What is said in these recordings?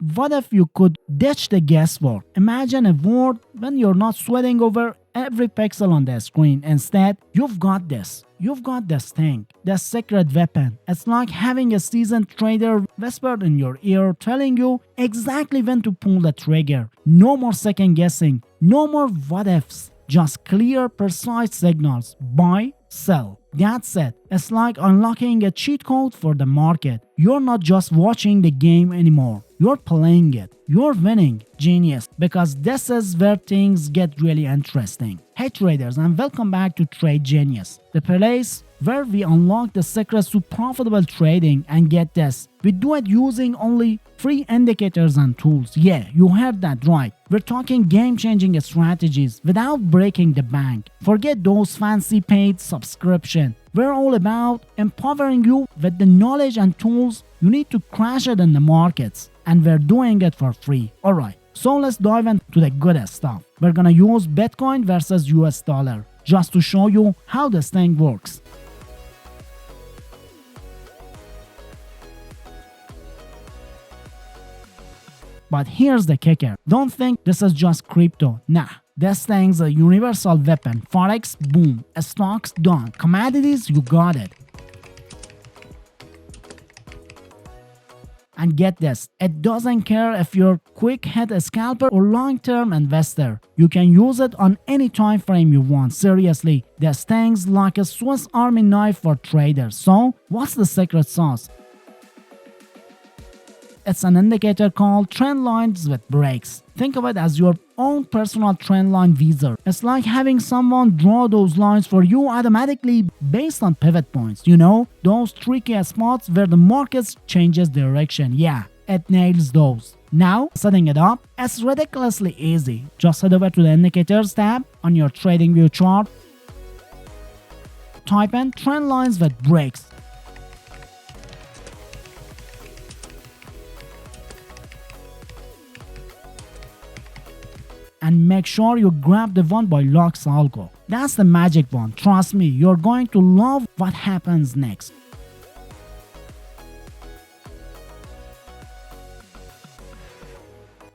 what if you could ditch the guesswork? Imagine a world when you're not sweating over every pixel on the screen. Instead, you've got this. You've got this thing, the secret weapon. It's like having a seasoned trader whispered in your ear telling you exactly when to pull the trigger. No more second guessing, no more what ifs, just clear, precise signals. Buy, sell. That's it. It's like unlocking a cheat code for the market. You're not just watching the game anymore. You're playing it. You're winning. Genius. Because this is where things get really interesting. Hey traders, and welcome back to TradeGenius, the place where we unlock the secrets to profitable trading. And get this, we do it using only free indicators and tools. Yeah, you heard that right. We're talking game-changing strategies without breaking the bank. Forget those fancy paid subscriptions. We're all about empowering you with the knowledge and tools you need to crash it in the markets. And we're doing it for free. Alright, so let's dive into the good stuff. We're gonna use Bitcoin versus US dollar just to show you how this thing works. But here's the kicker. Don't think this is just crypto. Nah, this thing's a universal weapon. Forex, boom. Stocks, done. Commodities, you got it. And get this, it doesn't care if you're quick hit scalper or long-term investor. You can use it on any time frame you want. Seriously, this thing's like a Swiss Army knife for traders. So, what's the secret sauce? It's an indicator called Trendlines with breaks. Think of it as your own personal trendline wizard. It's like having someone draw those lines for you automatically based on pivot points. You know, those tricky spots where the market changes direction. Yeah, it nails those. Now, setting it up, it's ridiculously easy. Just head over to the Indicators tab on your TradingView chart. Type in Trendlines with breaks. And make sure you grab the one by Lux Algo. That's the magic one. Trust me, you're going to love what happens next.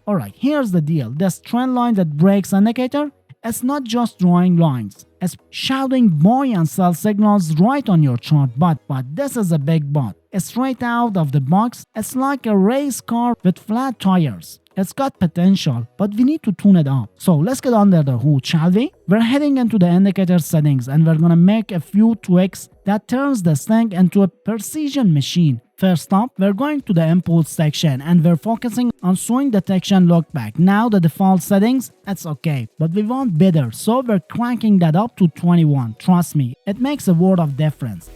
Alright, here's the deal. This trend line that breaks indicator, it's not just drawing lines. It's shouting buy and sell signals right on your chart. But this is a big but. It's straight out of the box. It's like a race car with flat tires. It's got potential, but we need to tune it up. So let's get under the hood, shall we? We're heading into the indicator settings and we're gonna make a few tweaks that turns this thing into a precision machine. First up, we're going to the input section and we're focusing on swing detection look back. Now the default settings, it's okay, but we want better, so we're cranking that up to 21. Trust me, it makes a world of difference.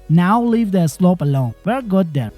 Now leave the slope alone. We're good there.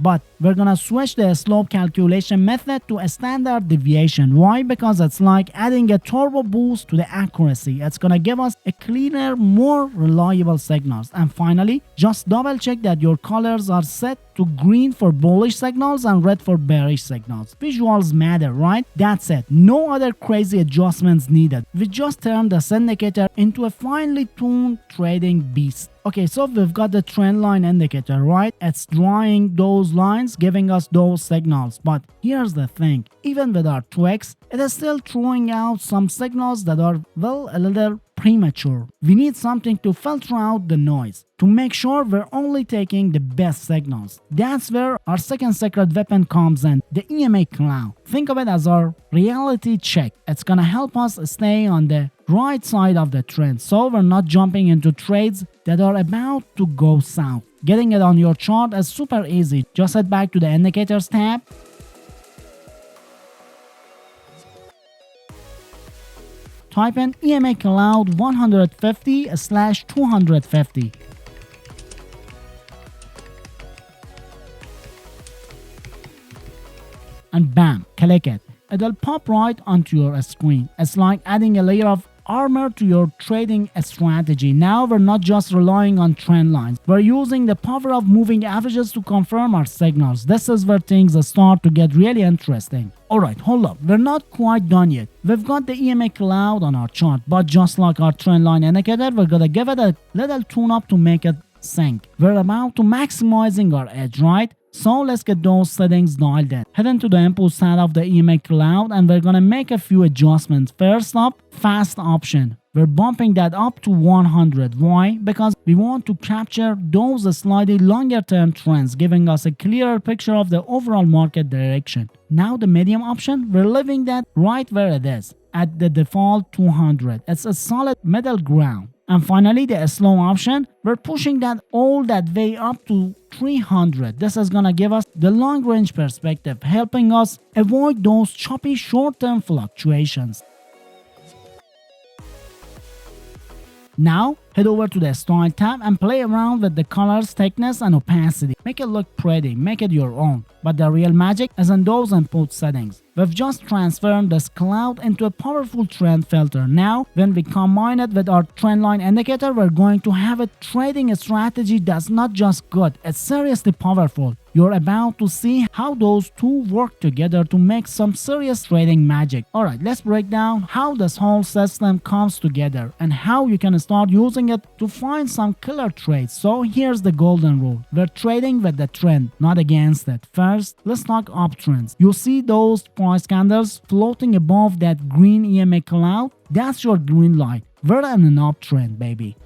But we're gonna switch the slope calculation method to a standard deviation. Why? Because it's like adding a turbo boost to the accuracy. It's gonna give us a cleaner, more reliable signals. And finally, just double check that your colors are set to green for bullish signals and red for bearish signals. Visuals matter, right? That's it. No other crazy adjustments needed. We just turned this indicator into a finely tuned trading beast. Okay, so we've got the trend line indicator, right? It's drawing those lines, giving us those signals. But here's the thing, even with our tweaks, it is still throwing out some signals that are, well, a little premature. We need something to filter out the noise, to make sure we're only taking the best signals. That's where our second secret weapon comes in, the EMA cloud. Think of it as our reality check. It's gonna help us stay on the right side of the trend, so we're not jumping into trades that are about to go south. Getting it on your chart is super easy. Just head back to the Indicators tab. Type in EMA Cloud 150/250. And bam, click it. It'll pop right onto your screen. It's like adding a layer of armor to your trading strategy. Now we're not just relying on trend lines. We're using the power of moving averages to confirm our signals. This is where things start to get really interesting. Alright, hold up. We're not quite done yet. We've got the EMA cloud on our chart, but just like our trend line indicator, we're gonna give it a little tune up to make it sync. We're about to maximizing our edge, right? So let's get those settings dialed in. Head into the input side of the EMA cloud and we're gonna make a few adjustments. First up, fast option. We're bumping that up to 100. Why? Because we want to capture those slightly longer term trends, giving us a clearer picture of the overall market direction. Now the medium option, we're leaving that right where it is, at the default 200. It's a solid middle ground. And finally, the slow option, we're pushing that all that way up to 300. This is gonna give us the long range perspective, helping us avoid those choppy short-term fluctuations. Now, head over to the Style tab and play around with the colors, thickness and opacity. Make it look pretty, make it your own. But the real magic is in those input settings. We've just transformed this cloud into a powerful trend filter. Now, when we combine it with our Trendline Indicator, we're going to have a trading strategy that's not just good, it's seriously powerful. You're about to see how those two work together to make some serious trading magic. Alright, let's break down how this whole system comes together and how you can start using it to find some killer trades. So here's the golden rule. We're trading with the trend, not against it. First, let's talk uptrends. You see those price candles floating above that green EMA cloud? That's your green light. We're in an uptrend, baby.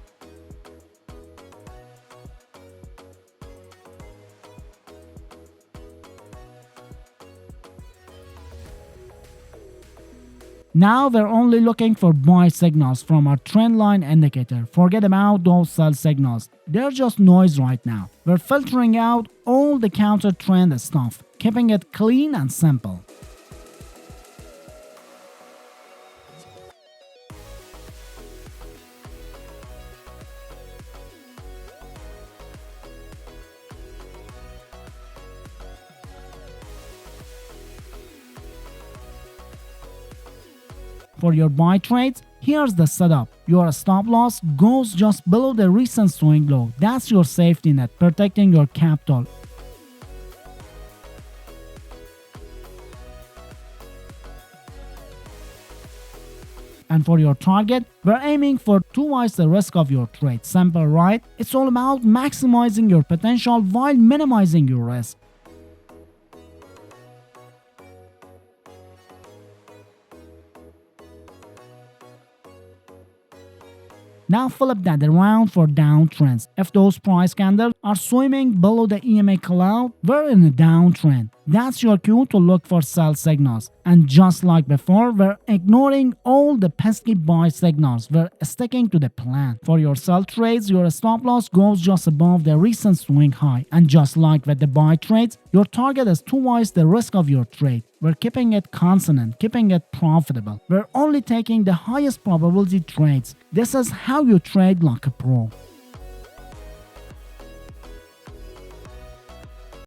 Now we're only looking for buy signals from our Trendline Indicator. Forget about those sell signals. They're just noise right now. We're filtering out all the counter trend stuff, keeping it clean and simple. For your buy trades, here's the setup. Your stop loss goes just below the recent swing low. That's your safety net, protecting your capital. And for your target, we're aiming for twice the risk of your trade. Simple, right? It's all about maximizing your potential while minimizing your risk. Now flip that around for downtrends. If those price candles are swimming below the EMA cloud, we're in a downtrend. That's your cue to look for sell signals. And just like before, we're ignoring all the pesky buy signals. We're sticking to the plan. For your sell trades, your stop loss goes just above the recent swing high. And just like with the buy trades, your target is twice the risk of your trade. We're keeping it constant, keeping it profitable. We're only taking the highest probability trades. This is how you trade like a pro.